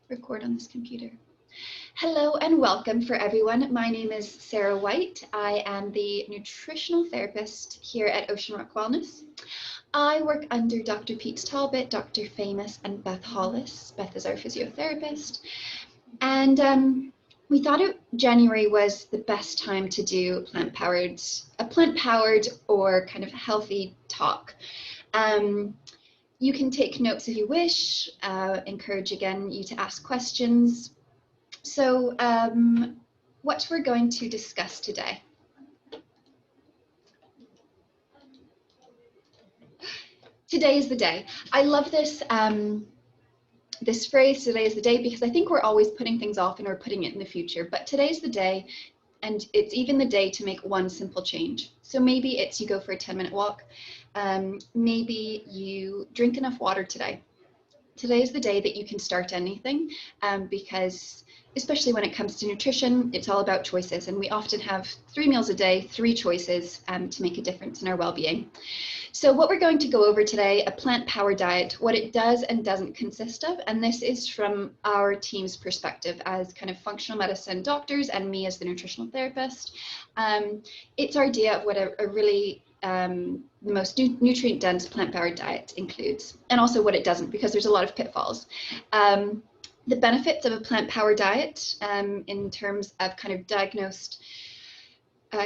Record on this computer. Hello and welcome for everyone. My name is Sarah Wight. I am the Nutritional Therapist here at Ocean Rock Wellness. I work under Dr. Pete Talbot, Dr. Famous, and Beth Hollis. Beth is our physiotherapist. And we thought January was the best time to do a plant-powered or kind of healthy talk. You can take notes if you wish, encourage again you to ask questions. So what we're going to discuss today. Today is the day. I love this, this phrase, today is the day, because I think we're always putting things off and we're putting it in the future, but today's the day, and it's even the day to make one simple change. So maybe it's you go for a 10-minute walk. Maybe you drink enough water today. Today is the day that you can start anything, because especially when it comes to nutrition, it's all about choices, and we often have 3 meals a day, 3 choices to make a difference in our well-being. So what we're going to go over today, a plant-powered diet, what it does and doesn't consist of, and this is from our team's perspective as kind of functional medicine doctors and me as the nutritional therapist. It's our idea of what a really the most nutrient-dense plant-powered diet includes, and also what it doesn't, because there's a lot of pitfalls. The benefits of a plant-powered diet in terms of kind of diagnosed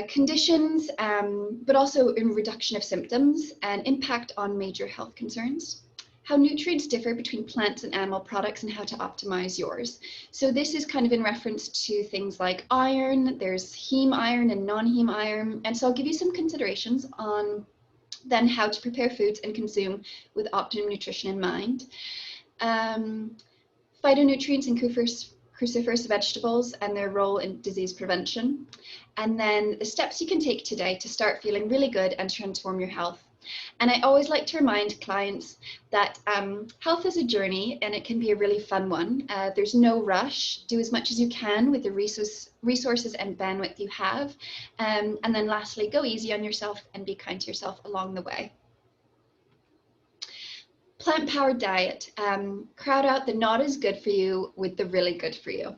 conditions, but also in reduction of symptoms and impact on major health concerns. How nutrients differ between plants and animal products and how to optimize yours. So this is kind of in reference to things like iron. There's heme iron and non-heme iron. And so I'll give you some considerations on then how to prepare foods and consume with optimum nutrition in mind. Phytonutrients and cruciferous vegetables and their role in disease prevention. And then the steps you can take today to start feeling really good and transform your health. And I always like to remind clients that health is a journey, and it can be a really fun one. There's no rush. Do as much as you can with the resources and bandwidth you have. And then lastly, go easy on yourself and be kind to yourself along the way. Plant-powered diet, crowd out the not as good for you with the really good for you.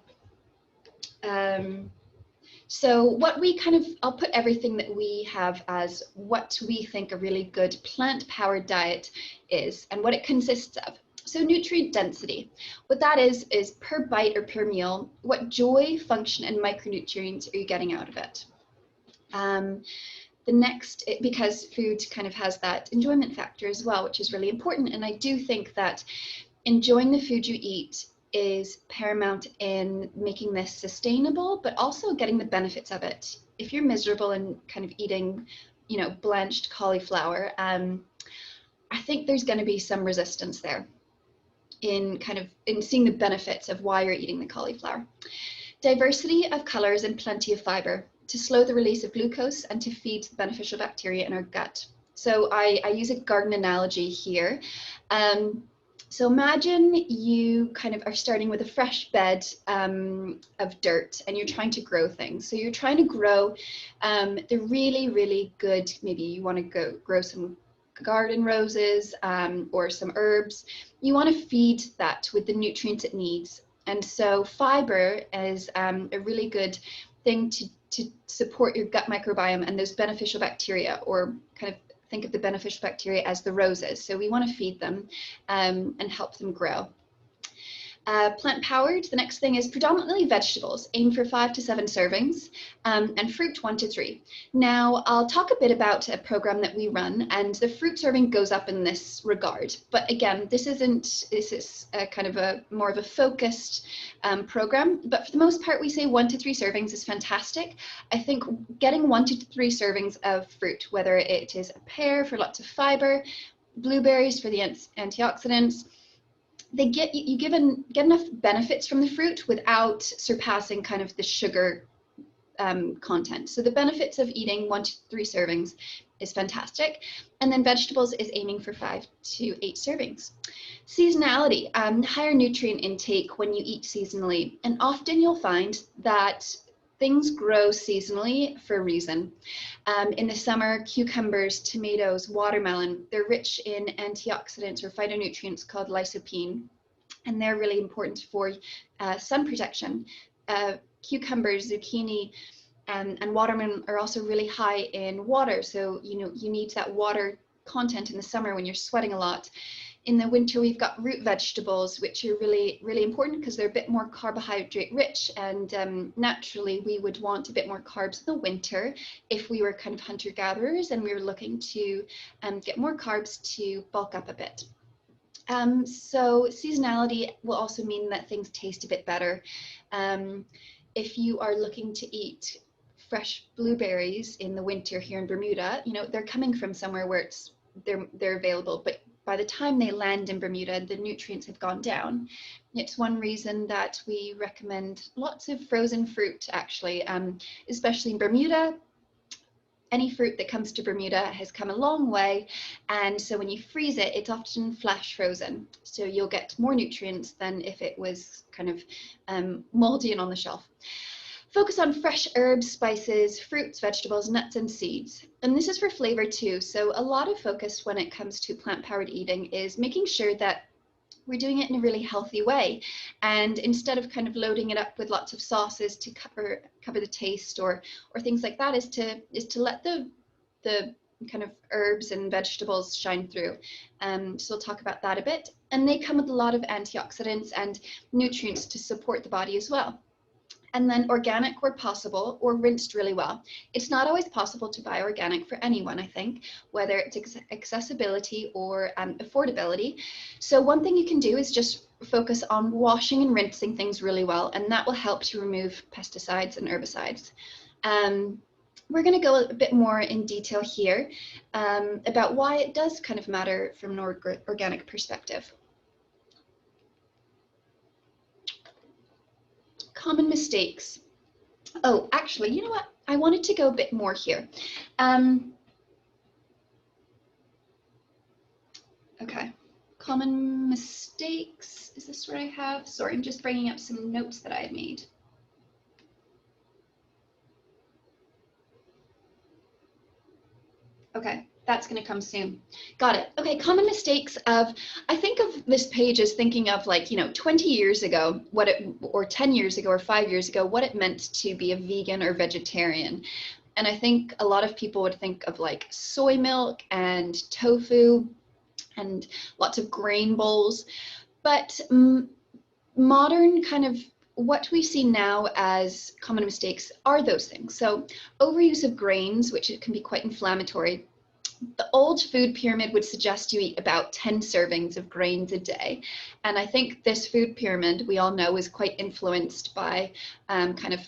So what we I'll put everything that we have as what we think a really good plant-powered diet is and what it consists of. So nutrient density, what that is per bite or per meal, what joy, function, and micronutrients are you getting out of it? The next, because food kind of has that enjoyment factor as well, which is really important. And I do think that enjoying the food you eat is paramount in making this sustainable, but also getting the benefits of it. If you're miserable and kind of eating, blanched cauliflower, I think there's going to be some resistance there in seeing the benefits of why you're eating the cauliflower. Diversity of colors and plenty of fiber to slow the release of glucose and to feed the beneficial bacteria in our gut. So I use a garden analogy here. So imagine you kind of are starting with a fresh bed of dirt and you're trying to grow things. So you're trying to grow the really, really good, maybe you want to grow some garden roses or some herbs. You want to feed that with the nutrients it needs. And so fiber is a really good thing to support your gut microbiome and those beneficial bacteria, or kind of think of the beneficial bacteria as the roses. So we want to feed them and help them grow. Plant-powered, the next thing is predominantly vegetables. Aim for 5 to 7 servings, and fruit 1 to 3. Now, I'll talk a bit about a program that we run, and the fruit serving goes up in this regard. But again, this is a kind of more of a focused program. But for the most part, we say 1 to 3 servings is fantastic. I think getting 1 to 3 servings of fruit, whether it is a pear for lots of fiber, blueberries for the antioxidants, you get enough benefits from the fruit without surpassing kind of the sugar content. So the benefits of eating 1 to 3 servings is fantastic. And then vegetables is aiming for 5 to 8 servings. Seasonality, higher nutrient intake when you eat seasonally. And often you'll find that things grow seasonally for a reason. In the summer, cucumbers, tomatoes, watermelon, they're rich in antioxidants or phytonutrients called lycopene. and they're really important for sun protection. Cucumbers, zucchini, and watermelon are also really high in water, so you need that water content in the summer when you're sweating a lot. In the winter, we've got root vegetables, which are really, really important because they're a bit more carbohydrate rich, and naturally we would want a bit more carbs in the winter if we were kind of hunter-gatherers and we were looking to get more carbs to bulk up a bit. So seasonality will also mean that things taste a bit better. If you are looking to eat fresh blueberries in the winter here in Bermuda, they're coming from somewhere where they're available, but by the time they land in Bermuda, the nutrients have gone down. It's one reason that we recommend lots of frozen fruit, actually, especially in Bermuda. Any fruit that comes to Bermuda has come a long way, and so when you freeze it, it's often flash frozen. So you'll get more nutrients than if it was kind of moldy and on the shelf. Focus on fresh herbs, spices, fruits, vegetables, nuts, and seeds. And this is for flavor too. So a lot of focus when it comes to plant-powered eating is making sure that we're doing it in a really healthy way. And instead of kind of loading it up with lots of sauces to cover the taste or things like that, is to let the kind of herbs and vegetables shine through. So we'll talk about that a bit. And they come with a lot of antioxidants and nutrients to support the body as well. And then organic where possible, or rinsed really well. It's not always possible to buy organic for anyone, I think, whether it's accessibility or affordability. So one thing you can do is just focus on washing and rinsing things really well, and that will help to remove pesticides and herbicides. We're going to go a bit more in detail here about why it does kind of matter from an organic perspective. Common mistakes. Oh, actually, you know what? I wanted to go a bit more here. Okay, common mistakes. Is this what I have? Sorry, I'm just bringing up some notes that I had made. Okay, that's going to come soon. Got it. Okay, common mistakes of, I think of this page as thinking of 20 years ago, or 10 years ago, or 5 years ago, what it meant to be a vegan or vegetarian. And I think a lot of people would think of like soy milk and tofu and lots of grain bowls. But modern kind of what we see now as common mistakes are those things. So overuse of grains, which can be quite inflammatory. The old food pyramid would suggest you eat about 10 servings of grains a day. And I think this food pyramid, we all know, is quite influenced by kind of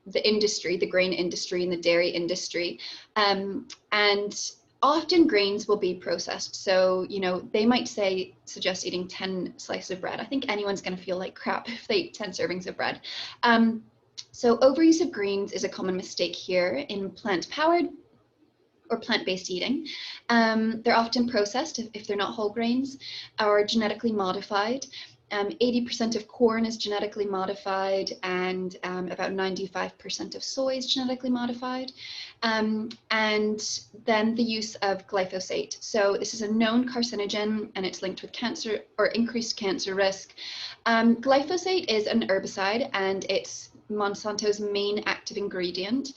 the industry, the grain industry and the dairy industry. And often grains will be processed. So, they might suggest eating 10 slices of bread. I think anyone's going to feel like crap if they eat 10 servings of bread. So overuse of greens is a common mistake here in plant-powered or plant-based eating. They're often processed if they're not whole grains, or genetically modified. 80% of corn is genetically modified, and about 95% of soy is genetically modified. And then the use of glyphosate. So this is a known carcinogen, and it's linked with cancer or increased cancer risk. Glyphosate is an herbicide, and it's Monsanto's main active ingredient.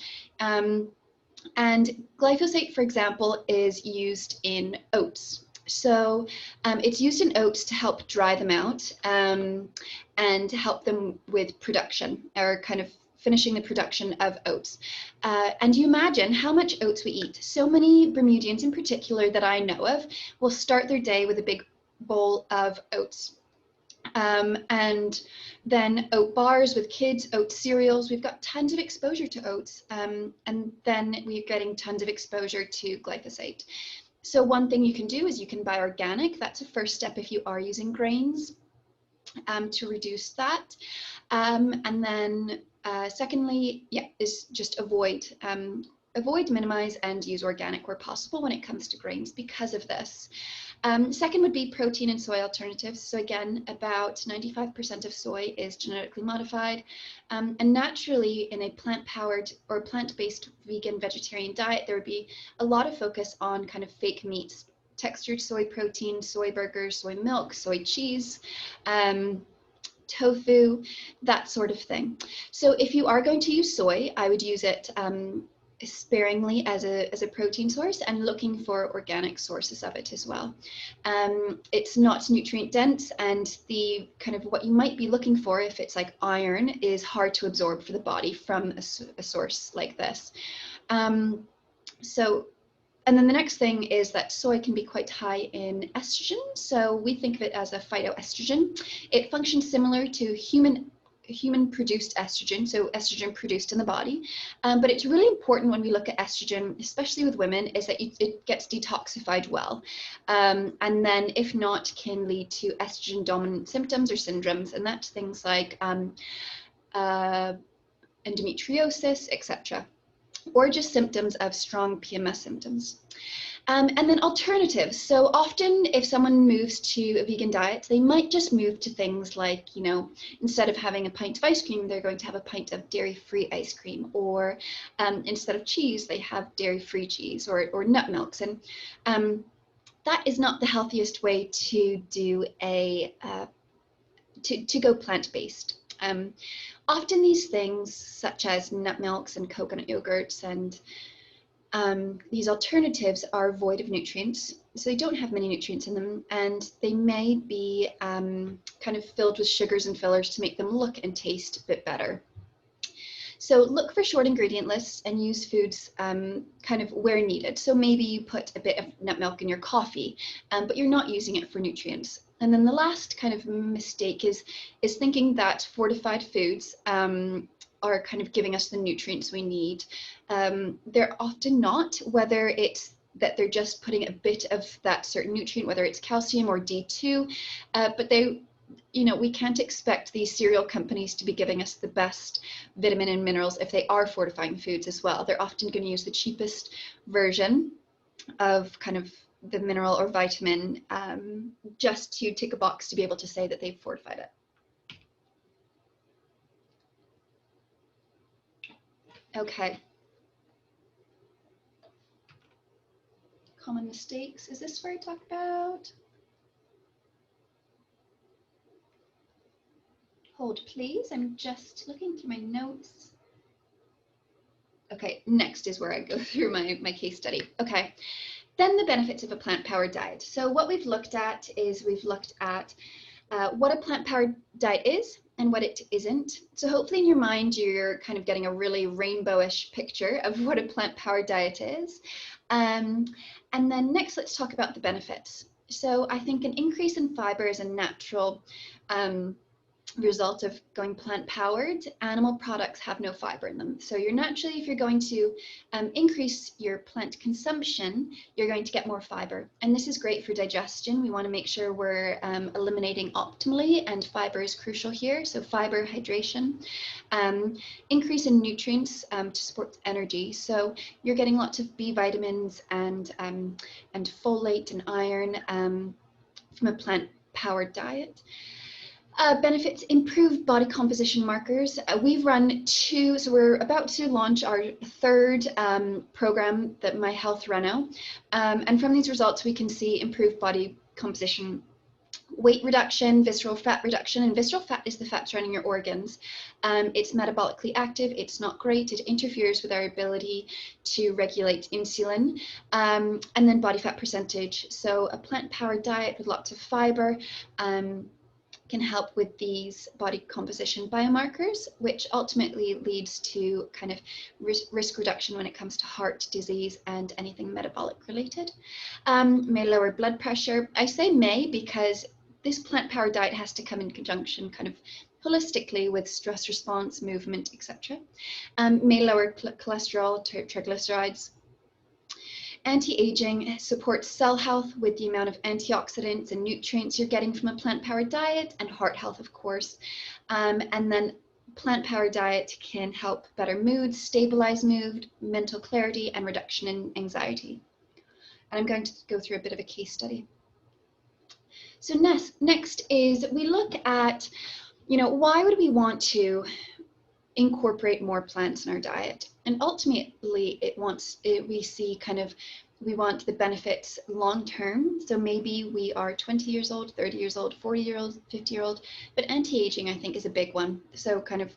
And glyphosate, for example, is used in oats. So it's used in oats to help dry them out and help them with production, or kind of finishing the production of oats. And you imagine how much oats we eat. So many Bermudians in particular that I know of will start their day with a big bowl of oats. And then oat bars with kids, oat cereals. We've got tons of exposure to oats, and then we're getting tons of exposure to glyphosate. So one thing you can do is you can buy organic. That's a first step if you are using grains, to reduce that. And then secondly, is just avoid, minimize, and use organic where possible when it comes to grains because of this. Second would be protein and soy alternatives. So again, about 95% of soy is genetically modified. And naturally, in a plant-powered or plant-based vegan vegetarian diet, there would be a lot of focus on kind of fake meats, textured soy protein, soy burgers, soy milk, soy cheese. tofu, that sort of thing. So if you are going to use soy, I would use it sparingly as a protein source, and looking for organic sources of it as well. It's not nutrient dense, and the kind of what you might be looking for, if it's like iron, is hard to absorb for the body from a source like this. And then the next thing is that soy can be quite high in estrogen. So we think of it as a phytoestrogen. It functions similar to human produced estrogen, so estrogen produced in the body. But it's really important when we look at estrogen, especially with women, is that it gets detoxified well. And then if not, can lead to estrogen dominant symptoms or syndromes, and that's things like endometriosis, etc., or just symptoms of strong PMS symptoms. And then alternatives. So often if someone moves to a vegan diet, they might just move to things like, you know, instead of having a pint of ice cream, they're going to have a pint of dairy-free ice cream, or instead of cheese, they have dairy-free cheese, or nut milks. And that is not the healthiest way to do to go plant-based. Often these things, such as nut milks and coconut yogurts and these alternatives, are void of nutrients. So they don't have many nutrients in them, and they may be kind of filled with sugars and fillers to make them look and taste a bit better. So look for short ingredient lists and use foods kind of where needed. So maybe you put a bit of nut milk in your coffee, but you're not using it for nutrients. And then the last kind of mistake is thinking that fortified foods are kind of giving us the nutrients we need. They're often not, whether it's that they're just putting a bit of that certain nutrient, whether it's calcium or D2, but they, you know, we can't expect these cereal companies to be giving us the best vitamin and minerals if they are fortifying foods as well. They're often going to use the cheapest version of kind of the mineral or vitamin just to tick a box to be able to say that they've fortified it. Okay. Common mistakes. Is this where I talk about? Hold, please. I'm just looking through my notes. Okay, next is where I go through my case study. Okay. Then the benefits of a plant-powered diet. So what we've looked at is what a plant-powered diet is and what it isn't. So hopefully in your mind, you're kind of getting a really rainbowish picture of what a plant-powered diet is. And then next, let's talk about the benefits. So I think an increase in fiber is a natural result of going plant-powered. Animal products have no fiber in them. So you're naturally, if you're going to increase your plant consumption, you're going to get more fiber. And this is great for digestion. We want to make sure we're eliminating optimally, and fiber is crucial here. So fiber, hydration, increase in nutrients to support energy. So you're getting lots of B vitamins and folate and iron from a plant-powered diet. Benefits: improved body composition markers. We've run 2, so we're about to launch our 3rd program that My Health Reno. And from these results, we can see improved body composition, weight reduction, visceral fat reduction. And visceral fat is the fat surrounding your organs. It's metabolically active. It's not great. It interferes with our ability to regulate insulin. And then body fat percentage. So a plant-powered diet with lots of fiber can help with these body composition biomarkers, which ultimately leads to kind of risk reduction when it comes to heart disease and anything metabolic related. May lower blood pressure. I say may because this plant-powered diet has to come in conjunction kind of holistically with stress response, movement, etc. May lower cholesterol, triglycerides. Anti-aging, supports cell health with the amount of antioxidants and nutrients you're getting from a plant-powered diet, and heart health, of course. And then plant-powered diet can help better mood, stabilize mood, mental clarity, and reduction in anxiety. And I'm going to go through a bit of a case study. So next is we look at, you know, why would we want to incorporate more plants in our diet? And ultimately we see kind of We want the benefits long term. So maybe we are 20 years old, 30 years old, 40-year-old, 50-year-old, but anti-aging I think is a big one. So kind of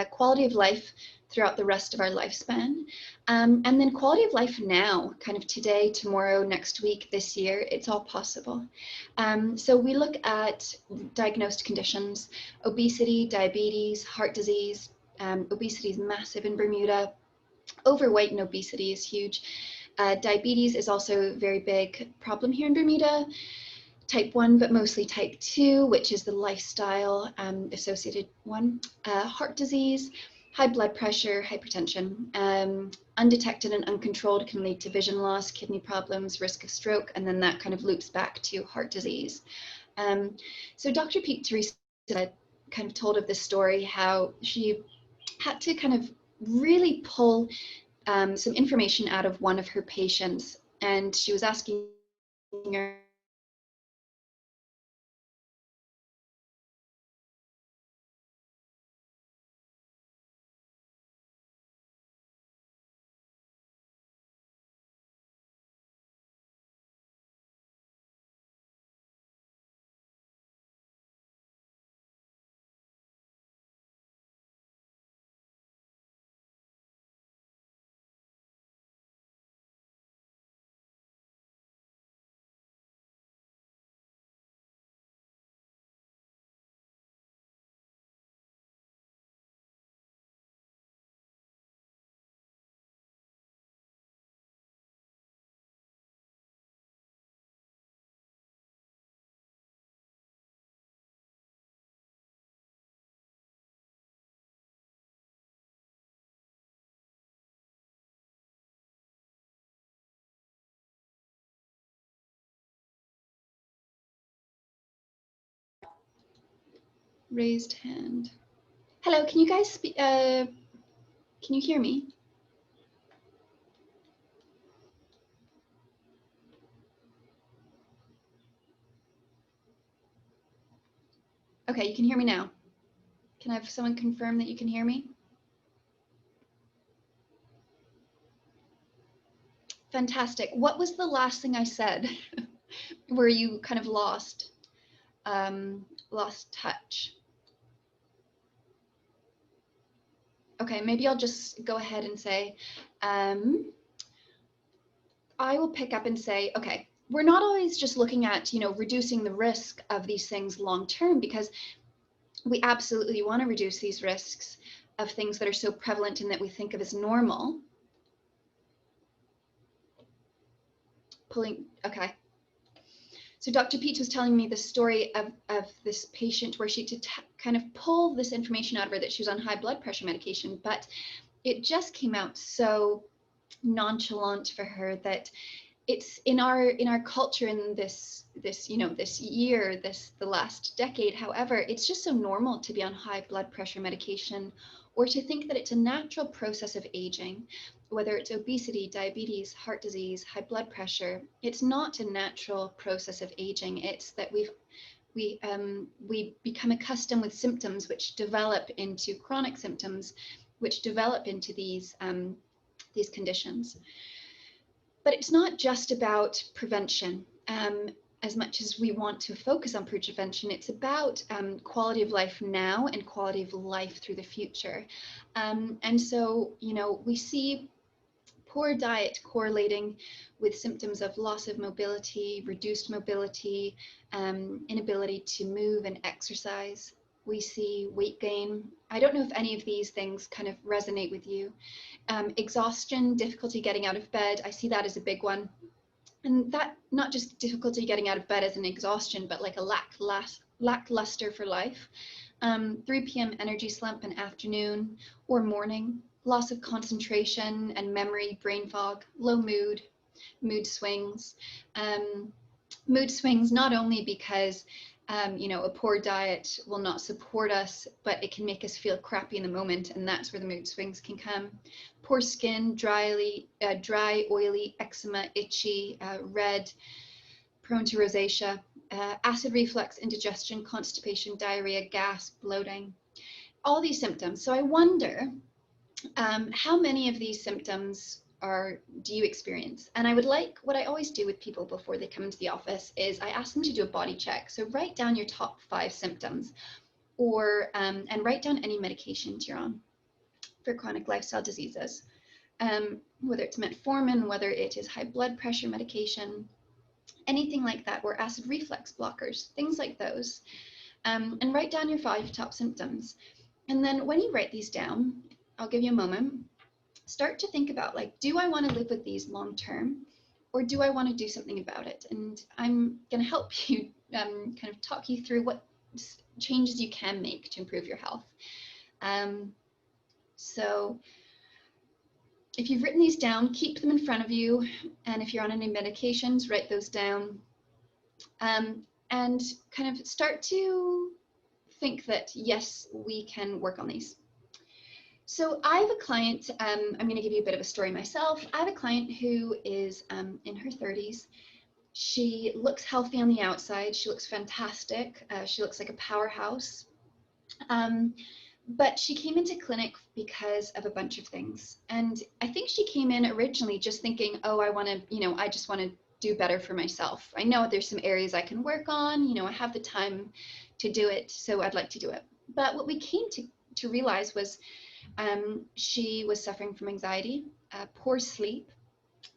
quality of life throughout the rest of our lifespan. And then quality of life now, kind of today, tomorrow, next week, this year, it's all possible. So we look at diagnosed conditions: obesity, diabetes, heart disease. Obesity is massive in Bermuda. Overweight and obesity is huge. Diabetes is also a very big problem here in Bermuda. Type 1, but mostly type 2, which is the lifestyle associated one. Heart disease, high blood pressure, hypertension. Undetected and uncontrolled can lead to vision loss, kidney problems, risk of stroke, and then that kind of loops back to heart disease. So Dr. Pete Teresa kind of told of this story, how she had to kind of really pull some information out of one of her patients, and she was asking her raised hand. Hello, can you guys speak? Can you hear me? Okay, you can hear me now. Can I have someone confirm that you can hear me? Fantastic. What was the last thing I said? Where you kind of lost touch? Okay, maybe I'll just go ahead and say, I will pick up and say, okay, we're not always just looking at, reducing the risk of these things long term, because we absolutely want to reduce these risks of things that are so prevalent and that we think of as normal. Okay. So Dr. Peach was telling me the story of this patient where she had to kind of pull this information out of her that she was on high blood pressure medication, but it just came out so nonchalant for her that it's in our culture in this year, the last decade, however, it's just so normal to be on high blood pressure medication, or to think that it's a natural process of aging, whether it's obesity, diabetes, heart disease, high blood pressure. It's not a natural process of aging. It's that we become accustomed with symptoms which develop into chronic symptoms, which develop into these conditions. But it's not just about prevention. As much as we want to focus on prevention, it's about quality of life now and quality of life through the future. And so, we see poor diet correlating with symptoms of loss of mobility, reduced mobility, inability to move and exercise. We see weight gain. I don't know if any of these things kind of resonate with you. Exhaustion, difficulty getting out of bed. I see that as a big one. And that, not just difficulty getting out of bed as an exhaustion, but like a lackluster for life. 3 p.m. energy slump in afternoon or morning. Loss of concentration and memory, brain fog, low mood swings. Mood swings not only because a poor diet will not support us, but it can make us feel crappy in the moment, and that's where the mood swings can come. Poor skin, dry, oily, eczema, itchy, red, prone to rosacea, acid reflux, indigestion, constipation, diarrhea, gas, bloating, all these symptoms. So I wonder how many of these symptoms do you experience? And I would like, what I always do with people before they come into the office is I ask them to do a body check. So write down your top 5 symptoms, or and write down any medications you're on for chronic lifestyle diseases, whether it's metformin, whether it is high blood pressure medication, anything like that, or acid reflux blockers, things like those. And write down your 5 top symptoms. And then when you write these down, I'll give you a moment, start to think about, like, do I want to live with these long term, or do I want to do something about it? And I'm going to help you kind of talk you through what changes you can make to improve your health. So if you've written these down, keep them in front of you. And if you're on any medications, write those down. And kind of start to think that, yes, we can work on these. So I have a client, I'm going to give you a bit of a story myself. I have a client who is in her 30s. She looks healthy on the outside. She looks fantastic. She looks like a powerhouse. But she came into clinic because of a bunch of things. And I think she came in originally just thinking, oh, I want to, I just want to do better for myself. I know there's some areas I can work on, I have the time to do it, so I'd like to do it. But what we came to realize was she was suffering from anxiety, poor sleep,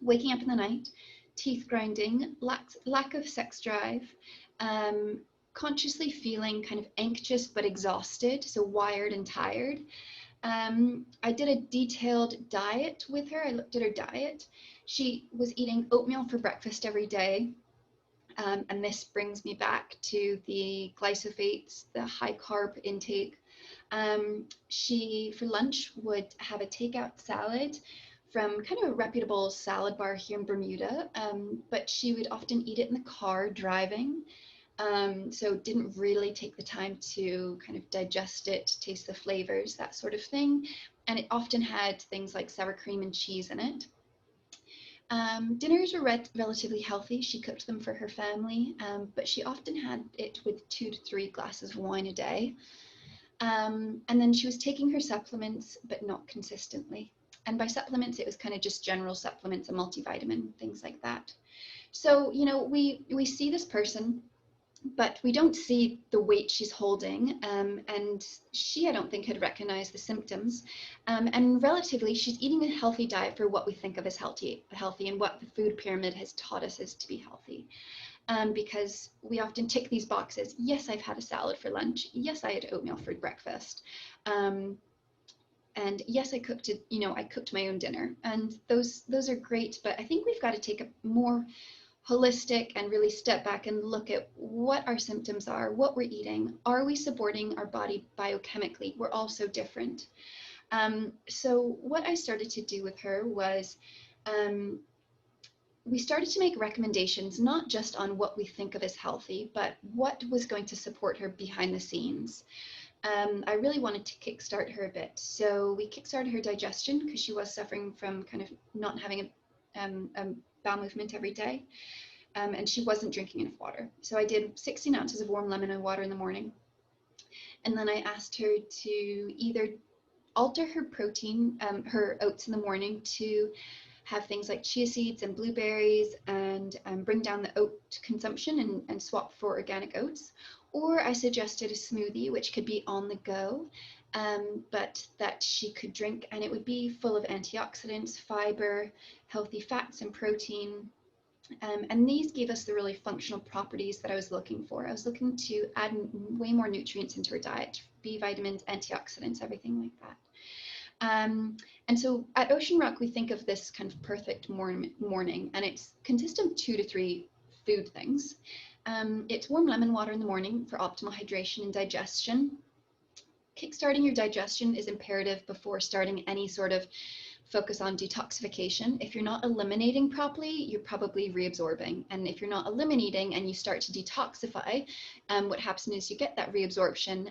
waking up in the night, teeth grinding, lack of sex drive, consciously feeling kind of anxious but exhausted, so wired and tired. I did a detailed diet with her. I looked at her diet. She was eating oatmeal for breakfast every day. And this brings me back to the glyphosates, the high carb intake. She, for lunch, would have a takeout salad from kind of a reputable salad bar here in Bermuda, but she would often eat it in the car driving. So didn't really take the time to kind of digest it, taste the flavors, that sort of thing. And it often had things like sour cream and cheese in it. Dinners were relatively healthy. She cooked them for her family, but she often had it with 2 to 3 glasses of wine a day. And then she was taking her supplements, but not consistently. And by supplements, it was kind of just general supplements, a multivitamin, things like that. So, we see this person, but we don't see the weight she's holding, and she, I don't think, had recognized the symptoms. And relatively, she's eating a healthy diet for what we think of as healthy, and what the food pyramid has taught us is to be healthy. Because we often tick these boxes. Yes, I've had a salad for lunch. Yes, I had oatmeal for breakfast. And yes, I cooked it, I cooked my own dinner. And those are great, but I think we've got to take a more holistic and really step back and look at what our symptoms are, what we're eating. Are we supporting our body biochemically? We're all so different. So what I started to do with her was we started to make recommendations, not just on what we think of as healthy, but what was going to support her behind the scenes. I really wanted to kickstart her a bit. So we kickstarted her digestion because she was suffering from kind of not having a bowel movement every day. And she wasn't drinking enough water. So I did 16 ounces of warm lemon and water in the morning. And then I asked her to either alter her protein, her oats in the morning, to have things like chia seeds and blueberries, and bring down the oat consumption and swap for organic oats. Or I suggested a smoothie, which could be on the go, but that she could drink, and it would be full of antioxidants, fiber, healthy fats, and protein. And these gave us the really functional properties that I was looking for. I was looking to add way more nutrients into her diet, B vitamins, antioxidants, everything like that. And so at Ocean Rock, we think of this kind of perfect morning, and it consists of 2 to 3 food things. It's warm lemon water in the morning for optimal hydration and digestion. Kickstarting your digestion is imperative before starting any sort of focus on detoxification. If you're not eliminating properly, you're probably reabsorbing. And if you're not eliminating and you start to detoxify, what happens is you get that reabsorption,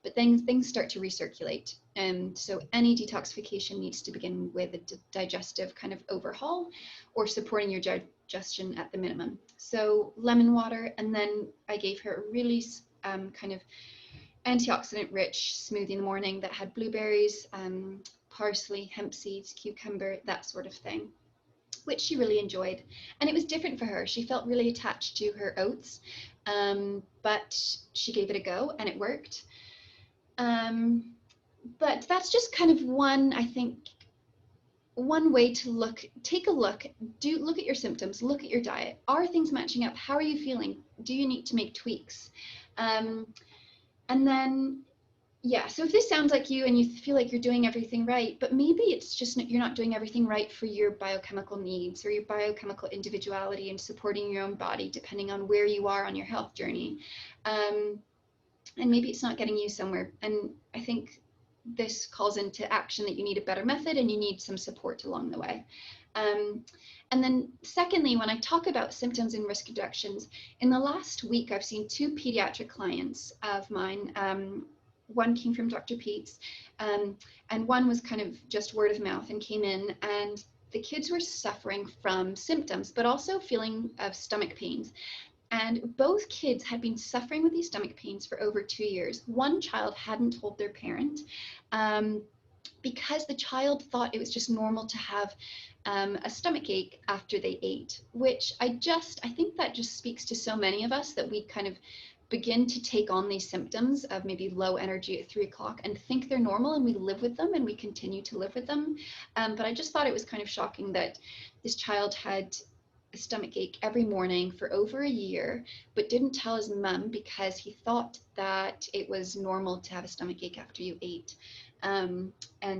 but then things start to recirculate. So any detoxification needs to begin with a digestive kind of overhaul, or supporting your digestion at the minimum. So lemon water, and then I gave her a really kind of antioxidant-rich smoothie in the morning that had blueberries, parsley, hemp seeds, cucumber, that sort of thing, which she really enjoyed. And it was different for her. She felt really attached to her oats, but she gave it a go and it worked. But that's just kind of one, I think, one way to take a look at your symptoms, look at your diet. Are things matching up? How are you feeling? Do you need to make tweaks? And then, yeah, so if this sounds like you and you feel like you're doing everything right, but maybe it's just you're not doing everything right for your biochemical needs or your biochemical individuality and supporting your own body, depending on where you are on your health journey. And maybe it's not getting you somewhere. And I think this calls into action that you need a better method and you need some support along the way. And then secondly, when I talk about symptoms and risk reductions, in the last week, I've seen 2 pediatric clients of mine. One came from Dr. Pete's, and one was kind of just word of mouth and came in, and the kids were suffering from symptoms, but also feeling of stomach pains. And both kids had been suffering with these stomach pains for over 2 years. One child hadn't told their parent because the child thought it was just normal to have a stomach ache after they ate, which I think that just speaks to so many of us, that we kind of begin to take on these symptoms of maybe low energy at 3 o'clock and think they're normal, and we live with them and we continue to live with them. But I just thought it was kind of shocking that this child had a stomach ache every morning for over a year, but didn't tell his mum because he thought that it was normal to have a stomach ache after you ate, and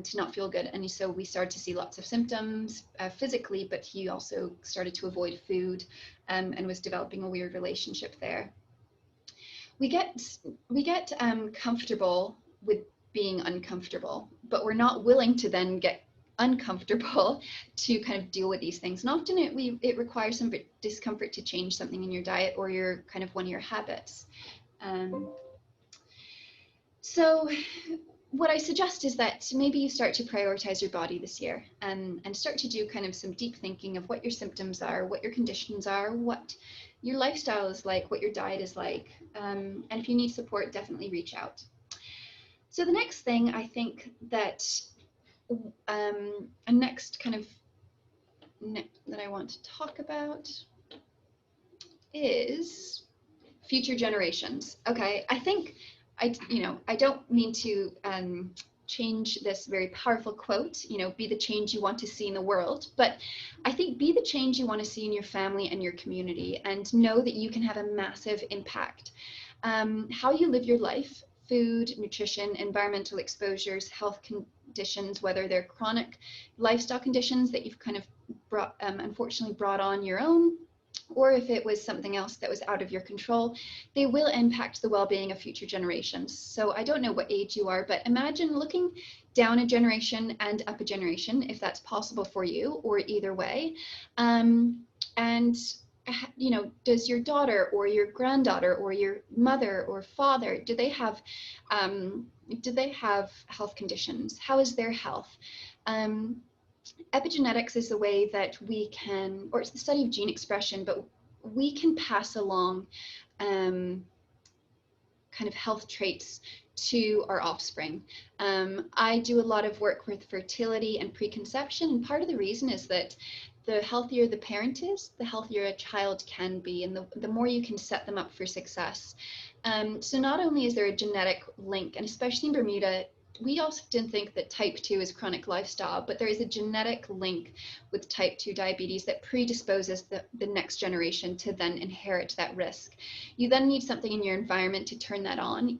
to not feel good. And so we started to see lots of symptoms physically, but he also started to avoid food, and was developing a weird relationship there. We get comfortable with being uncomfortable, but we're not willing to then get uncomfortable to kind of deal with these things. And often it requires some discomfort to change something in your diet or your kind of one of your habits. So what I suggest is that maybe you start to prioritize your body this year, and start to do kind of some deep thinking of what your symptoms are, what your conditions are, what your lifestyle is like, what your diet is like. And if you need support, definitely reach out. So the next thing I think that a next kind of that I want to talk about is future generations. Okay, I think I don't mean to change this very powerful quote, be the change you want to see in the world, but I think be the change you want to see in your family and your community, and know that you can have a massive impact. How you live your life, food, nutrition, environmental exposures, health conditions, whether they're chronic lifestyle conditions that you've kind of unfortunately brought on your own, or if it was something else that was out of your control, they will impact the well-being of future generations. So I don't know what age you are, but imagine looking down a generation and up a generation, if that's possible for you, or either way. And does your daughter or your granddaughter or your mother or father, do they have health conditions? How is their health? Epigenetics is the way that we can, or it's the study of gene expression, but we can pass along kind of health traits to our offspring. I do a lot of work with fertility and preconception, and part of the reason is that the healthier the parent is, the healthier a child can be, and the more you can set them up for success. So not only is there a genetic link, and especially in Bermuda, we often think that type 2 is chronic lifestyle, but there is a genetic link with type 2 diabetes that predisposes the next generation to then inherit that risk. You then need something in your environment to turn that on.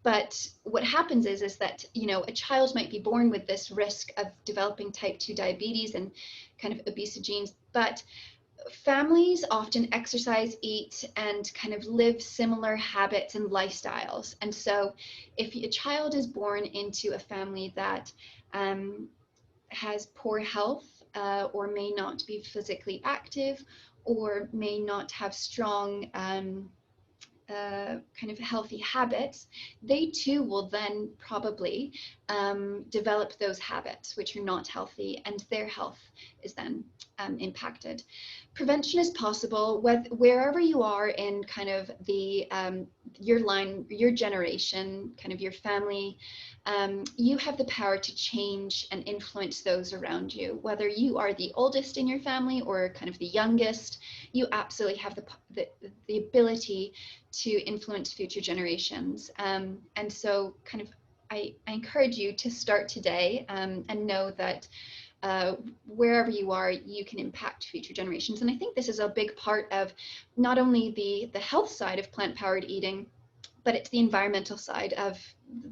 But what happens is that, a child might be born with this risk of developing type 2 diabetes and kind of obesity genes, but families often exercise, eat, and kind of live similar habits and lifestyles. And so if a child is born into a family that has poor health, or may not be physically active, or may not have strong kind of healthy habits, they too will then probably develop those habits which are not healthy, and their health is then impacted. Prevention is possible wherever you are in kind of the your line, your generation, kind of your family. You have the power to change and influence those around you. Whether you are the oldest in your family or kind of the youngest, you absolutely have the ability to influence future generations. And so kind of I encourage you to start today and know that wherever you are, you can impact future generations. And I think this is a big part of not only the health side of plant-powered eating, but it's the environmental side of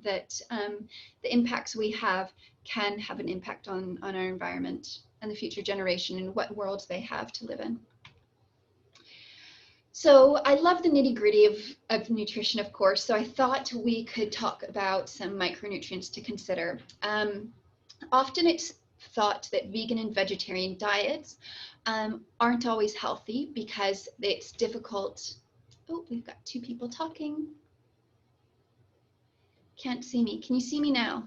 that. The impacts we have can have an impact on our environment and the future generation and what worlds they have to live in. So I love the nitty-gritty of nutrition, of course, so I thought we could talk about some micronutrients to consider. Often it's thought that vegan and vegetarian diets aren't always healthy because it's difficult. Oh, we've got two people talking. Can't see me. Can you see me now?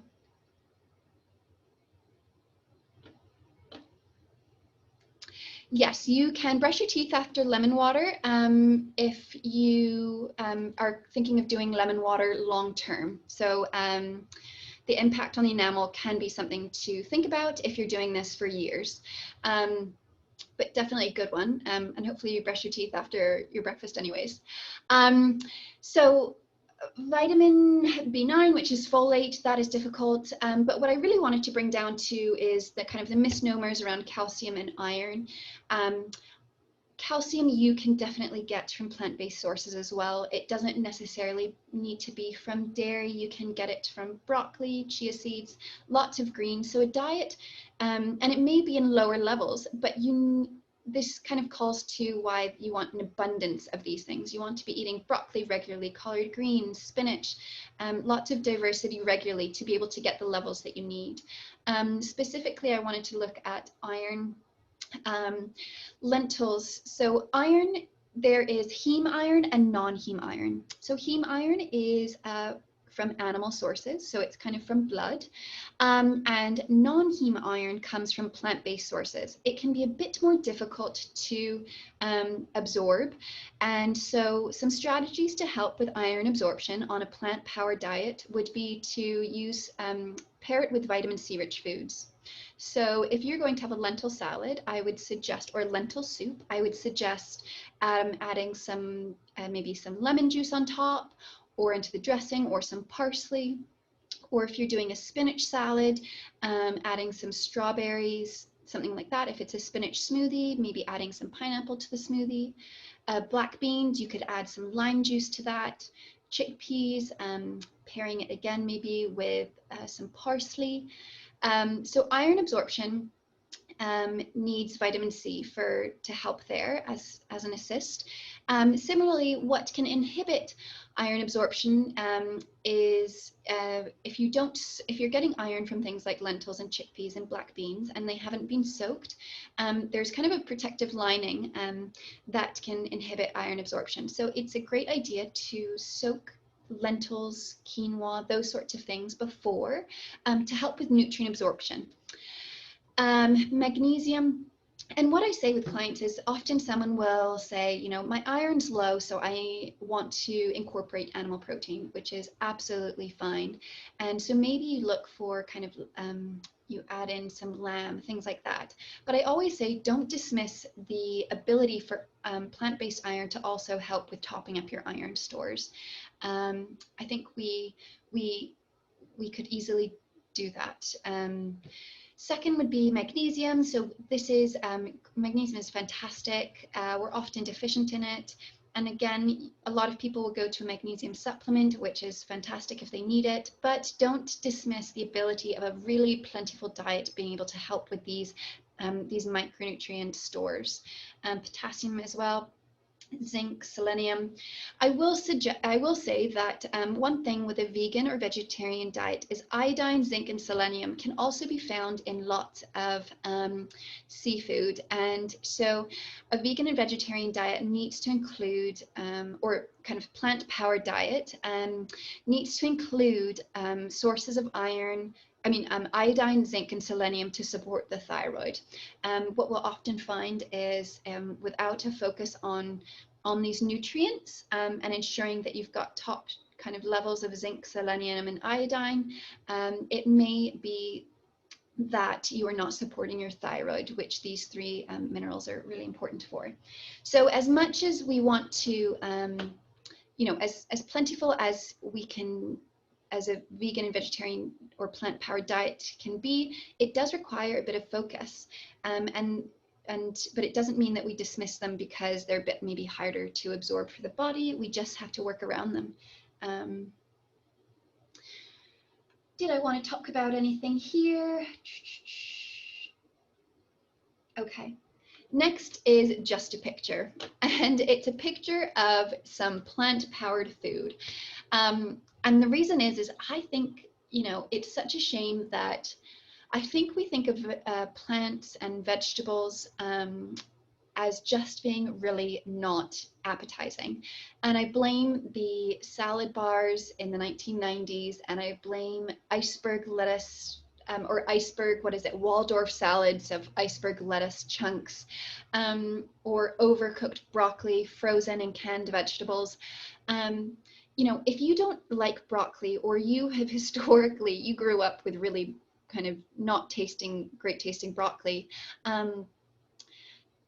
Yes, you can brush your teeth after lemon water if you are thinking of doing lemon water long term. So the impact on the enamel can be something to think about if you're doing this for years. But definitely a good one. And hopefully you brush your teeth after your breakfast anyways. So vitamin B9, which is folate, that is difficult. But what I really wanted to bring down to is the kind of the misnomers around calcium and iron. Calcium you can definitely get from plant-based sources as well. It doesn't necessarily need to be from dairy. You can get it from broccoli, chia seeds, lots of greens. So a diet, and it may be in lower levels, but this kind of calls to why you want an abundance of these things. You want to be eating broccoli regularly, collard greens, spinach, lots of diversity regularly to be able to get the levels that you need. Specifically, I wanted to look at iron. Lentils. So iron, there is heme iron and non-heme iron. So heme iron is from animal sources, so it's kind of from blood. And non-heme iron comes from plant-based sources. It can be a bit more difficult to absorb. And so some strategies to help with iron absorption on a plant-powered diet would be to pair it with vitamin C rich foods. So if you're going to have a lentil salad, I would suggest, or lentil soup, I would suggest adding some, maybe some lemon juice on top or into the dressing, or some parsley. Or if you're doing a spinach salad, adding some strawberries, something like that. If it's a spinach smoothie, maybe adding some pineapple to the smoothie. Black beans, you could add some lime juice to that. Chickpeas, pairing it again maybe with some parsley. So iron absorption needs vitamin C to help there as an assist. Similarly, what can inhibit iron absorption is if you're getting iron from things like lentils and chickpeas and black beans and they haven't been soaked, there's kind of a protective lining that can inhibit iron absorption. So it's a great idea to soak lentils, quinoa, those sorts of things before to help with nutrient absorption. Magnesium. And what I say with clients is often someone will say, you know, my iron's low, so I want to incorporate animal protein, which is absolutely fine. And so maybe you look for kind of, you add in some lamb, things like that. But I always say, don't dismiss the ability for plant-based iron to also help with topping up your iron stores. I think we could easily do that. Second would be magnesium. So this is, magnesium is fantastic. We're often deficient in it. And again, a lot of people will go to a magnesium supplement, which is fantastic if they need it, but don't dismiss the ability of a really plentiful diet being able to help with these micronutrient stores. Potassium as well. Zinc, selenium. I will say that one thing with a vegan or vegetarian diet is iodine, zinc, and selenium can also be found in lots of seafood. And so a vegan and vegetarian diet needs to include or kind of plant-powered diet needs to include sources of iron, iodine, zinc, and selenium to support the thyroid. What we'll often find is without a focus on these nutrients and ensuring that you've got top kind of levels of zinc, selenium, and iodine, it may be that you are not supporting your thyroid, which these three minerals are really important for. So as much as we want to, as plentiful as we can, as a vegan and vegetarian or plant-powered diet can be, it does require a bit of focus. But it doesn't mean that we dismiss them because they're a bit maybe harder to absorb for the body. We just have to work around them. Did I want to talk about anything here? Okay. Next is just a picture, and it's a picture of some plant-powered food. And the reason is I think, it's such a shame that I think we think of plants and vegetables as just being really not appetizing. And I blame the salad bars in the 1990s, and I blame iceberg lettuce Waldorf salads of iceberg lettuce chunks, or overcooked broccoli, frozen and canned vegetables. If you don't like broccoli, or you have historically, you grew up with really kind of not great tasting broccoli,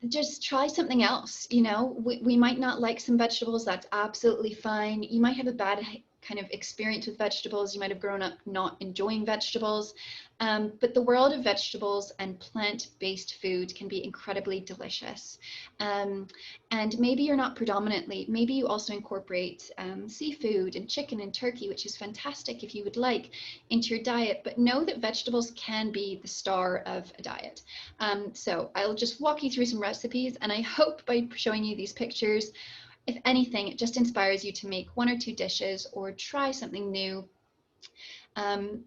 just try something else. We might not like some vegetables, that's absolutely fine. You might have a bad kind of experience with vegetables. You might have grown up not enjoying vegetables, but the world of vegetables and plant-based food can be incredibly delicious. And maybe you're not predominantly, maybe you also incorporate seafood and chicken and turkey, which is fantastic if you would like, into your diet, but know that vegetables can be the star of a diet. So I'll just walk you through some recipes, and I hope by showing you these pictures, if anything, it just inspires you to make one or two dishes or try something new.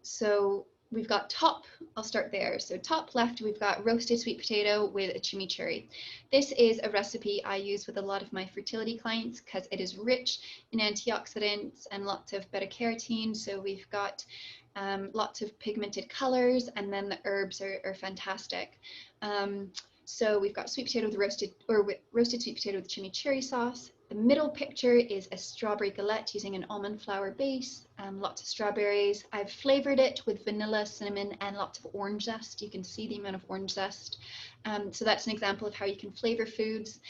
So we've got I'll start there. So top left, we've got roasted sweet potato with a chimichurri. This is a recipe I use with a lot of my fertility clients because it is rich in antioxidants and lots of beta carotene. So we've got lots of pigmented colors, and then the herbs are fantastic. So we've got sweet potato with roasted sweet potato with chimichurri sauce. The middle picture is a strawberry galette using an almond flour base, lots of strawberries. I've flavored it with vanilla, cinnamon, and lots of orange zest. You can see the amount of orange zest. So that's an example of how you can flavor foods.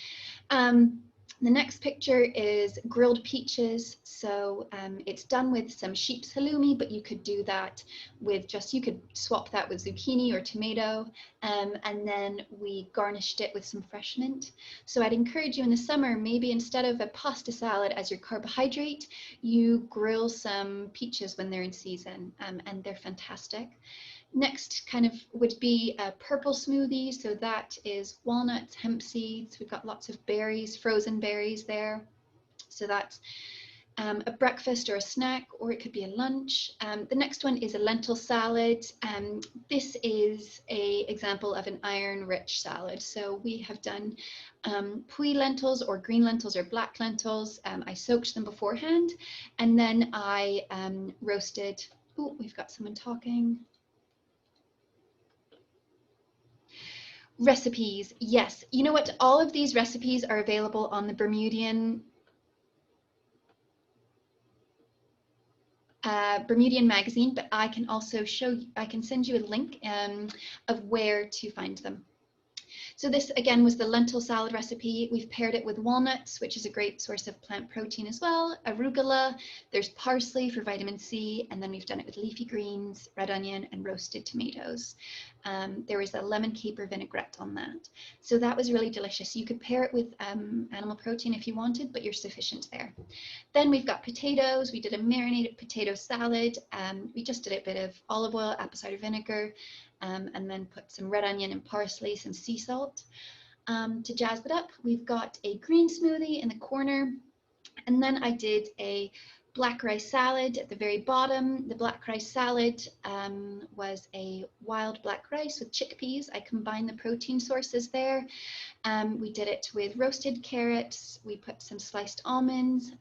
The next picture is grilled peaches. So it's done with some sheep's halloumi, but you could do that with you could swap that with zucchini or tomato. And then we garnished it with some fresh mint. So I'd encourage you in the summer, maybe instead of a pasta salad as your carbohydrate, you grill some peaches when they're in season, and they're fantastic. Next kind of would be a purple smoothie. So that is walnuts, hemp seeds. We've got lots of berries, frozen berries there. So that's a breakfast or a snack, or it could be a lunch. The next one is a lentil salad. This is an example of an iron-rich salad. So we have done pui lentils or green lentils or black lentils. I soaked them beforehand, and then I roasted. Oh, we've got someone talking. Recipes, yes. You know what? All of these recipes are available on the Bermudian Magazine, but I can also I can send you a link of where to find them. So this again was the lentil salad recipe. We've paired it with walnuts, which is a great source of plant protein as well, arugula, there's parsley for vitamin C, and then we've done it with leafy greens, red onion, and roasted tomatoes. There was a lemon caper vinaigrette on that. So that was really delicious. You could pair it with animal protein if you wanted, but you're sufficient there. Then we've got potatoes. We did a marinated potato salad. We just did a bit of olive oil, apple cider vinegar, and then put some red onion and parsley, some sea salt. To jazz it up, we've got a green smoothie in the corner, and then I did a black rice salad at the very bottom. The black rice salad was a wild black rice with chickpeas. I combined the protein sources there. We did it with roasted carrots. We put some sliced almonds,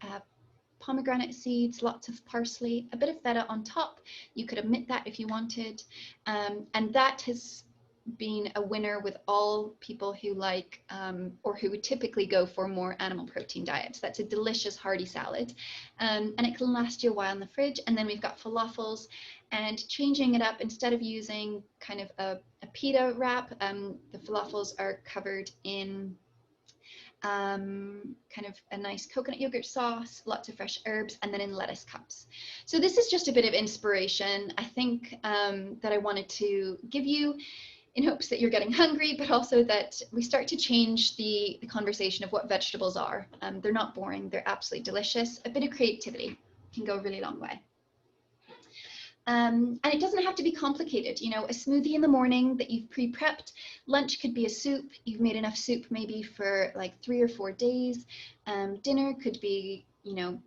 pomegranate seeds, lots of parsley, a bit of feta on top. You could omit that if you wanted. And that has been a winner with all people who like or who would typically go for more animal protein diets. That's a delicious hearty salad, and it can last you a while in the fridge. And then we've got falafels, and changing it up, instead of using kind of a pita wrap, the falafels are covered in kind of a nice coconut yogurt sauce, lots of fresh herbs, and then in lettuce cups. So this is just a bit of inspiration, I think, that I wanted to give you, in hopes that you're getting hungry, but also that we start to change the conversation of what vegetables are. They're not boring, they're absolutely delicious. A bit of creativity can go a really long way. And it doesn't have to be complicated. You know, a smoothie in the morning that you've pre-prepped. Lunch could be a soup. You've made enough soup maybe for like 3 or 4 days. Dinner could be, you know,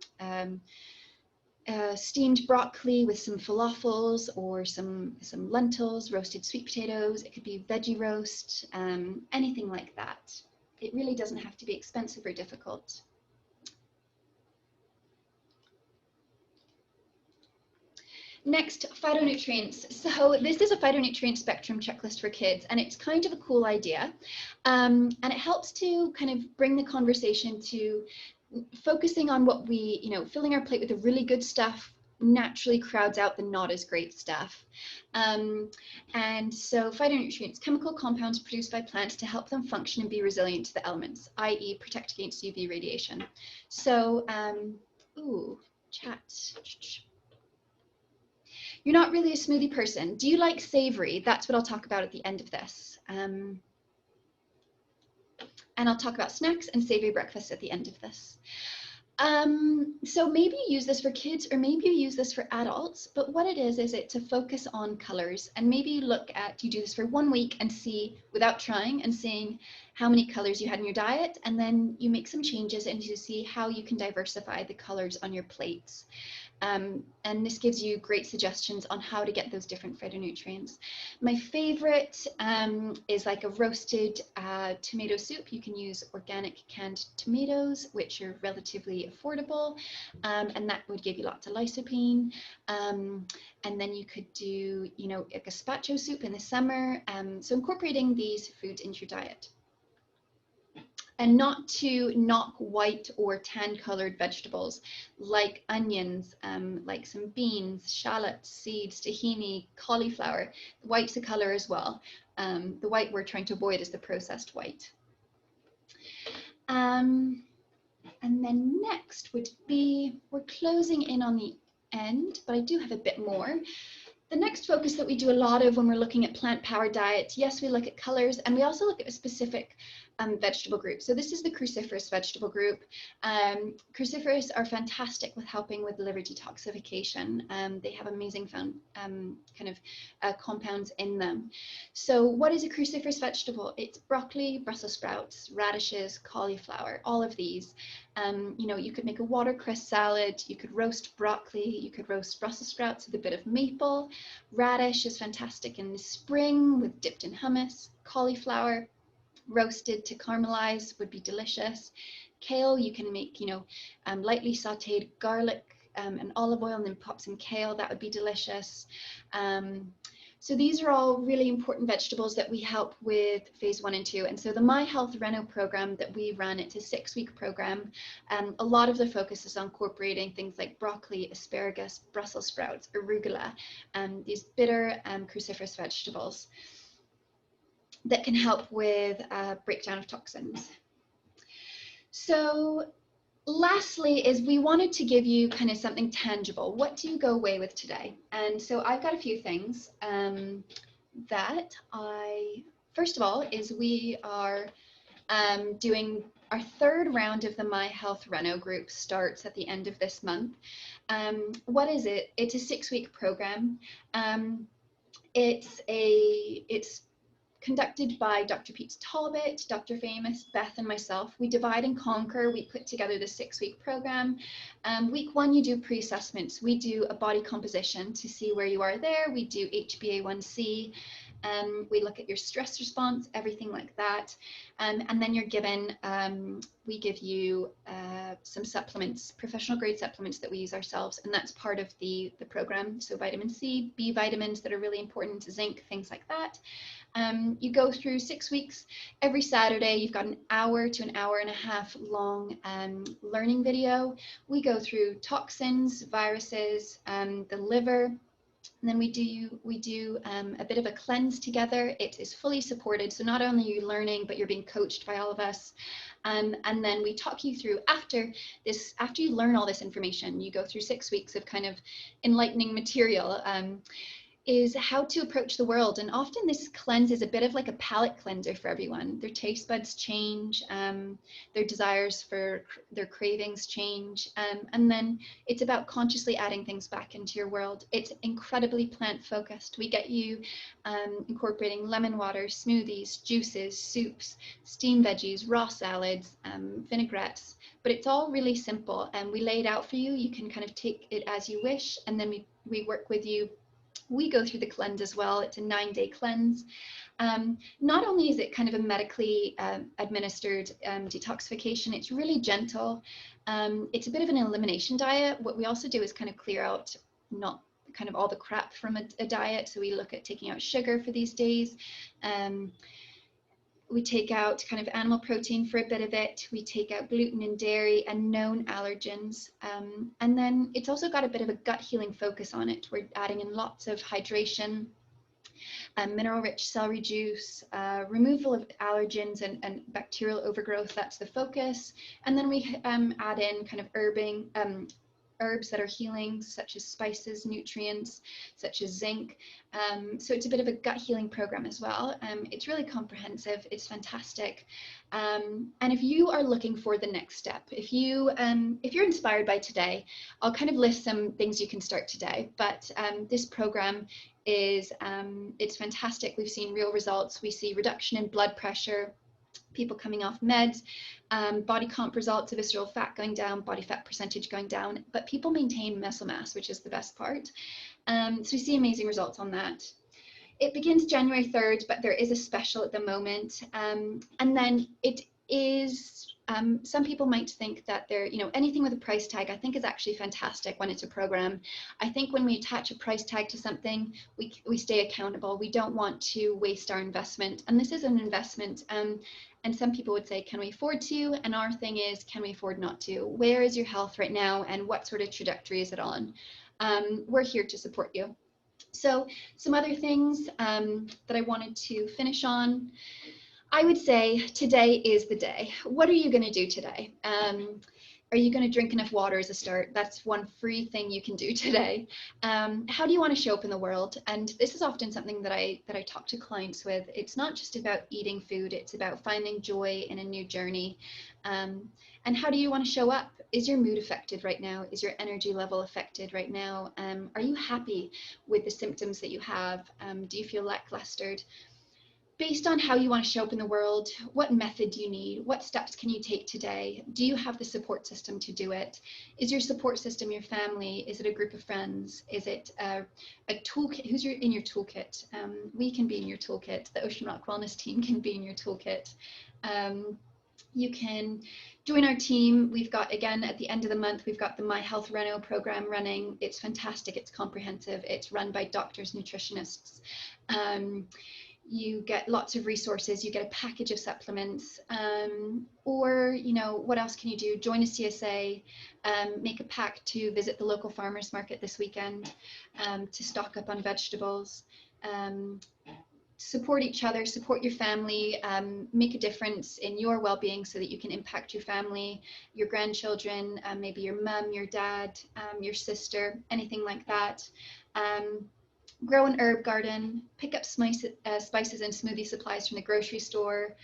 steamed broccoli with some falafels, or some lentils, roasted sweet potatoes. It could be veggie roast, anything like that. It really doesn't have to be expensive or difficult. Next, phytonutrients. So this is a phytonutrient spectrum checklist for kids, and it's kind of a cool idea. And it helps to kind of bring the conversation to focusing on what we, you know, filling our plate with the really good stuff naturally crowds out the not as great stuff. And so phytonutrients, chemical compounds produced by plants to help them function and be resilient to the elements, i.e. protect against UV radiation. So, ooh, chat. You're not really a smoothie person. Do you like savory? That's what I'll talk about at the end of this. And I'll talk about snacks and savory breakfasts at the end of this. So maybe you use this for kids, or maybe you use this for adults, but what it is it's to focus on colors, and maybe you look at, you do this for 1 week and see, without trying, and seeing how many colors you had in your diet, and then you make some changes and you see how you can diversify the colors on your plates. And this gives you great suggestions on how to get those different phytonutrients. My favorite is like a roasted tomato soup. You can use organic canned tomatoes, which are relatively affordable, and that would give you lots of lycopene. And then you could do, you know, a gazpacho soup in the summer. So incorporating these foods into your diet. And not to knock white or tan colored vegetables like onions, like some beans, shallots, seeds, tahini, cauliflower. The white's a color as well. The white we're trying to avoid is the processed white. And then next would be, we're closing in on the end, but I do have a bit more. The next focus that we do a lot of when we're looking at plant-powered diets, yes, we look at colors, and we also look at a specific vegetable group. So this is the cruciferous vegetable group. Cruciferous are fantastic with helping with liver detoxification. They have amazing compounds in them. So what is a cruciferous vegetable? It's broccoli, Brussels sprouts, radishes, cauliflower, all of these. You know, you could make a watercress salad, you could roast broccoli, you could roast Brussels sprouts with a bit of maple. Radish is fantastic in the spring with dipped in hummus. Cauliflower, roasted to caramelize, would be delicious. Kale, you can make, you know, lightly sauteed garlic and olive oil, and then pop some kale. That would be delicious. So these are all really important vegetables that we help with phase 1 and 2. And so the My Health Reno program that we run, it's a 6-week program. A lot of the focus is on incorporating things like broccoli, asparagus, Brussels sprouts, arugula, these bitter cruciferous vegetables that can help with breakdown of toxins. So lastly is we wanted to give you kind of something tangible. What do you go away with today? And so I've got a few things that first of all, is we are doing our 3rd round of the My Health Reno group starts at the end of this month. What is it? It's a 6-week program. It's conducted by Dr. Pete Talbot, Dr. Famous, Beth, and myself. We divide and conquer. We put together the 6-week program. Week 1, you do pre-assessments. We do a body composition to see where you are there. We do HbA1c. We look at your stress response, everything like that. And then you're given, we give you some supplements, professional grade supplements that we use ourselves, and that's part of the program. So vitamin C, B vitamins that are really important, zinc, things like that. You go through 6 weeks. Every Saturday, you've got an hour to an hour and a half long learning video. We go through toxins, viruses, the liver. And then we do a bit of a cleanse together. It is fully supported. So not only are you learning, but you're being coached by all of us. And then we talk you through after you learn all this information, you go through 6 weeks of kind of enlightening material. Is how to approach the world. And often this cleanse is a bit of like a palate cleanser for everyone. Their taste buds change, their desires for their cravings change. And then it's about consciously adding things back into your world. It's incredibly plant focused. We get you incorporating lemon water, smoothies, juices, soups, steamed veggies, raw salads, vinaigrettes, but it's all really simple. And we lay it out for you. You can kind of take it as you wish. And then we work with you. We go through the cleanse as well. It's a 9-day cleanse. Not only is it kind of a medically administered detoxification, it's really gentle. It's a bit of an elimination diet. What we also do is kind of clear out not kind of all the crap from a diet. So we look at taking out sugar for these days. We take out kind of animal protein for a bit of it. We take out gluten and dairy and known allergens. And then it's also got a bit of a gut healing focus on it. We're adding in lots of hydration, mineral-rich celery juice, removal of allergens and bacterial overgrowth. That's the focus. And then we add in kind of herbs that are healing, such as spices, nutrients, such as zinc. So it's a bit of a gut healing program as well. It's really comprehensive. It's fantastic. And if you are looking for the next step, if you're inspired by today, I'll kind of list some things you can start today. But this program is it's fantastic. We've seen real results. We see reduction in blood pressure, people coming off meds, body comp results, visceral fat going down, body fat percentage going down, but people maintain muscle mass, which is the best part. So we see amazing results on that. It begins January 3rd, but there is a special at the moment. And then it is, some people might think that they're, anything with a price tag, I think is actually fantastic when it's a program. I think when we attach a price tag to something, we stay accountable. We don't want to waste our investment. And this is an investment. And some people would say, can we afford to? And our thing is, can we afford not to? Where is your health right now? And what sort of trajectory is it on? We're here to support you. So some other things that I wanted to finish on. I would say today is the day. What are you going to do today? Are you going to drink enough water as a start? That's one free thing you can do today. How do you want to show up in the world? And this is often something that I talk to clients with. It's not just about eating food. It's about finding joy in a new journey. And how do you want to show up? Is your mood affected right now? Is your energy level affected right now? Are you happy with the symptoms that you have? Do you feel lackluster? Based on how you want to show up in the world, what method do you need? What steps can you take today? Do you have the support system to do it? Is your support system your family? Is it a group of friends? Is it a toolkit? Who's in your toolkit? We can be in your toolkit. The Ocean Rock Wellness team can be in your toolkit. You can join our team. We've got, again, at the end of the month, we've got the My Health Reno program running. It's fantastic. It's comprehensive. It's run by doctors, nutritionists. You get lots of resources, you get a package of supplements, or, what else can you do? Join a CSA, make a pact to visit the local farmers market this weekend, to stock up on vegetables, support each other, support your family, make a difference in your well-being so that you can impact your family, your grandchildren, maybe your mum, your dad, your sister, anything like that. Grow an herb garden, pick up spices and smoothie supplies from the grocery store,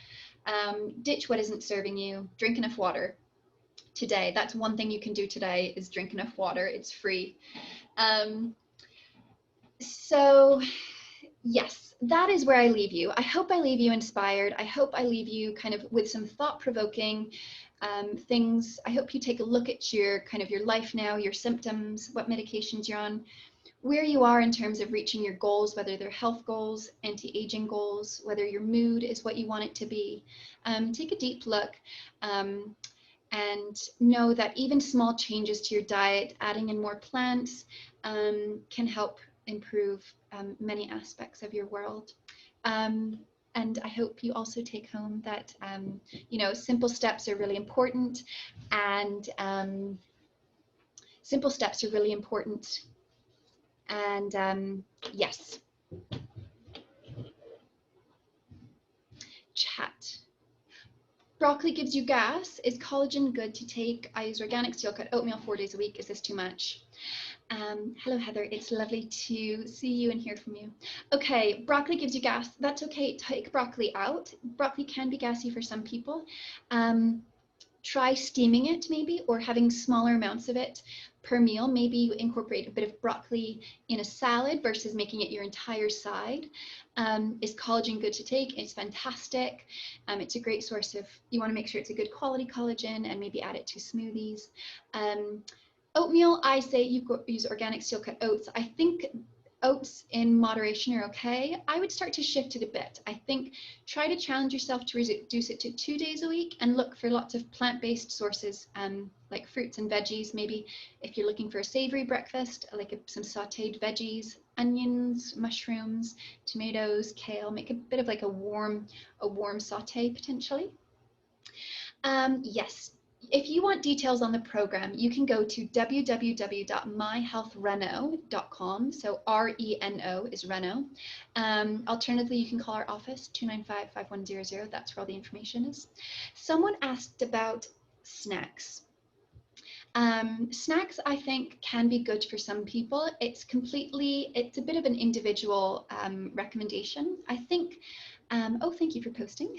ditch what isn't serving you, drink enough water today. That's one thing you can do today, is drink enough water. It's free. So yes, that is where I leave you. I hope I leave you inspired. I hope I leave you kind of with some thought-provoking things. I hope you take a look at your life now, your symptoms, what medications you're on. where you are in terms of reaching your goals, whether they're health goals, anti-aging goals, whether your mood is what you want it to be. Take a deep look and know that even small changes to your diet, adding in more plants, can help improve many aspects of your world. And I hope you also take home that, you know, simple steps are really important, and simple steps are really important. And yes, chat. Broccoli gives you gas. Is collagen good to take? I use organic steel cut oatmeal 4 days a week. Is this too much? Hello, Heather. It's lovely to see you and hear from you. Okay, broccoli gives you gas. That's okay. Take broccoli out. Broccoli can be gassy for some people. Try steaming it maybe, or having smaller amounts of it per meal. Maybe you incorporate a bit of broccoli in a salad versus making it your entire side. Is collagen good to take? It's fantastic. It's a great source of, you want to make sure it's a good quality collagen, and maybe add it to smoothies. Oatmeal, I say you use organic steel cut oats. I think oats in moderation are okay. I would start to shift it a bit. I think try to challenge yourself to reduce it to 2 days a week, and look for lots of plant-based sources, like fruits and veggies. Maybe if you're looking for a savory breakfast, like some sauteed veggies, onions, mushrooms, tomatoes, kale. Make a bit of like a warm saute potentially. Yes. If you want details on the program, you can go to www.myhealthreno.com. So RENO is Reno. Alternatively, you can call our office 295-5100. That's where all the information is. Someone asked about snacks. Snacks, I think, can be good for some people. It's a bit of an individual recommendation. I think, oh, thank you for posting.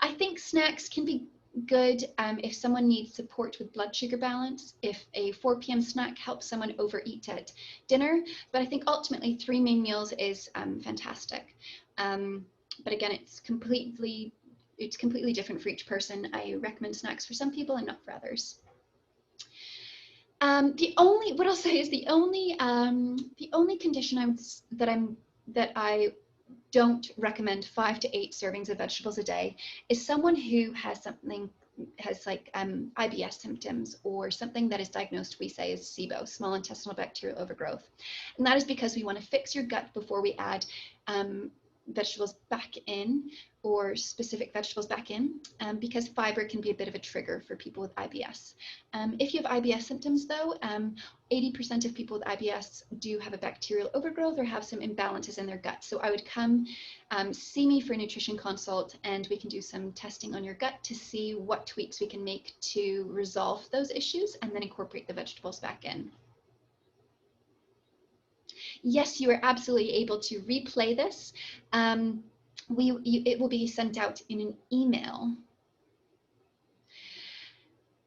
I think snacks can be good if someone needs support with blood sugar balance, if a 4 p.m. snack helps someone overeat at dinner. But I think ultimately 3 main meals is fantastic. But again, it's completely different for each person. I recommend snacks for some people and not for others. What I'll say is the only condition that I don't recommend 5 to 8 servings of vegetables a day is someone who has like IBS symptoms, or something that is diagnosed, we say, as SIBO, small intestinal bacterial overgrowth. And that is because we want to fix your gut before we add vegetables back in, or specific vegetables back in, because fiber can be a bit of a trigger for people with IBS. If you have IBS symptoms though, 80% of people with IBS do have a bacterial overgrowth or have some imbalances in their gut. So I would come see me for a nutrition consult, and we can do some testing on your gut to see what tweaks we can make to resolve those issues, and then incorporate the vegetables back in. Yes, you are absolutely able to replay this. It will be sent out in an email.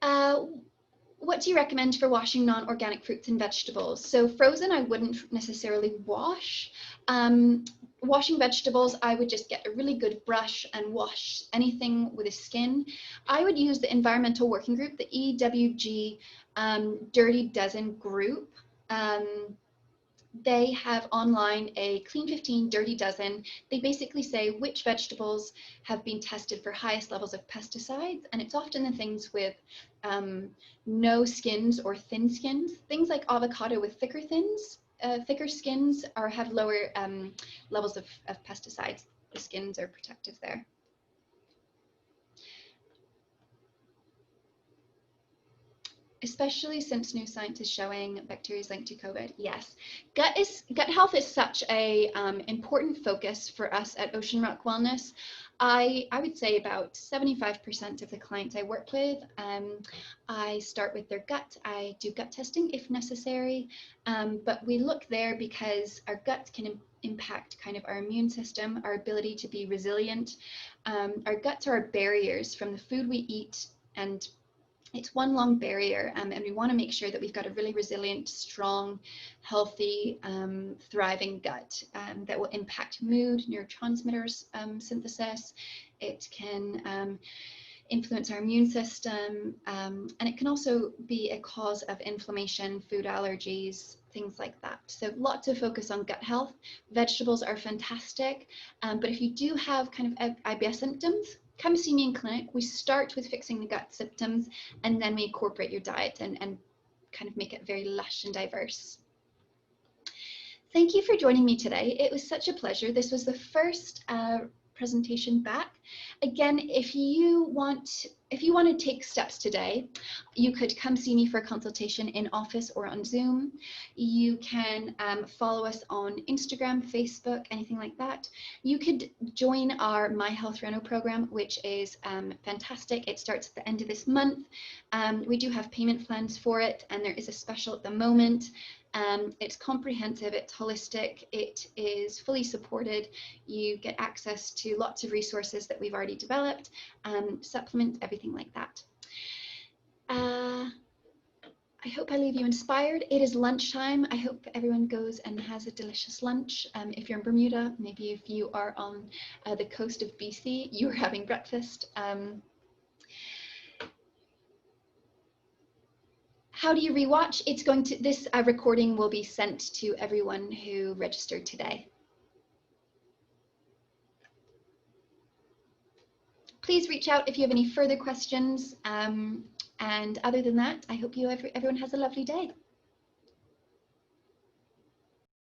What do you recommend for washing non-organic fruits and vegetables? So frozen, I wouldn't necessarily wash. Washing vegetables, I would just get a really good brush and wash anything with a skin. I would use the environmental working group, the EWG Dirty Dozen group. They have online a Clean 15 Dirty Dozen. They basically say which vegetables have been tested for highest levels of pesticides, and it's often the things with no skins or thin skins. Things like avocado with thicker skins have lower levels of pesticides. The skins are protective there. Especially since new science is showing bacteria is linked to COVID. Yes, gut health is such a important focus for us at Ocean Rock Wellness. I would say about 75% of the clients I work with, I start with their gut. I do gut testing if necessary, but we look there because our guts can impact kind of our immune system, our ability to be resilient. Our guts are our barriers from the food we eat, and it's one long barrier, and we want to make sure that we've got a really resilient, strong, healthy, thriving gut that will impact mood, neurotransmitters synthesis. It can influence our immune system, and it can also be a cause of inflammation, food allergies, things like that. So lots of focus on gut health. Vegetables are fantastic, but if you do have kind of IBS symptoms, come see me in clinic. We start with fixing the gut symptoms, and then we incorporate your diet and kind of make it very lush and diverse. Thank you for joining me today. It was such a pleasure. This was the first presentation back. Again, if you want to take steps today, you could come see me for a consultation in office or on Zoom. You can follow us on Instagram, Facebook, anything like that. You could join our My Health Reno program, which is fantastic. It starts at the end of this month. We do have payment plans for it, and there is a special at the moment. It's comprehensive, it's holistic, it is fully supported. You get access to lots of resources that we've already developed, supplements, everything like that. I hope I leave you inspired. It is lunchtime. I hope everyone goes and has a delicious lunch. If you're in Bermuda, maybe if you are on the coast of BC, you're having breakfast. How do you rewatch? It's going to, this recording will be sent to everyone who registered today. Please reach out if you have any further questions. And other than that, I hope everyone has a lovely day.